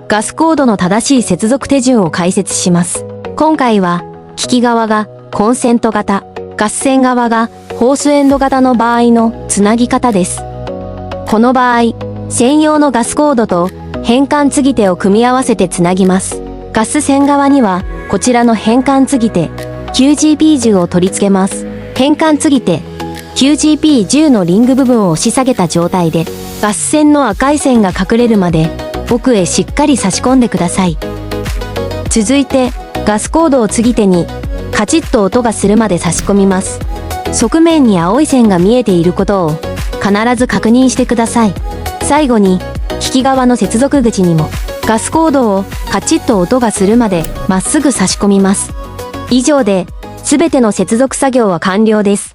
ガスコードの正しい接続手順を解説します。今回は、機器側がコンセント型、ガス栓側がホースエンド型の場合のつなぎ方です。この場合、専用のガスコードと変換継ぎ手を組み合わせてつなぎます。ガス栓側には、こちらの変換継ぎ手、9GP10 を取り付けます。変換継ぎ手、9GP10 のリング部分を押し下げた状態で、ガス栓の赤い線が隠れるまで、奥へしっかり差し込んでください。続いて、ガスコードを継ぎ手に、カチッと音がするまで差し込みます。側面に青い線が見えていることを、必ず確認してください。最後に、機器側の接続口にも、ガスコードをカチッと音がするまでまっすぐ差し込みます。以上で、すべての接続作業は完了です。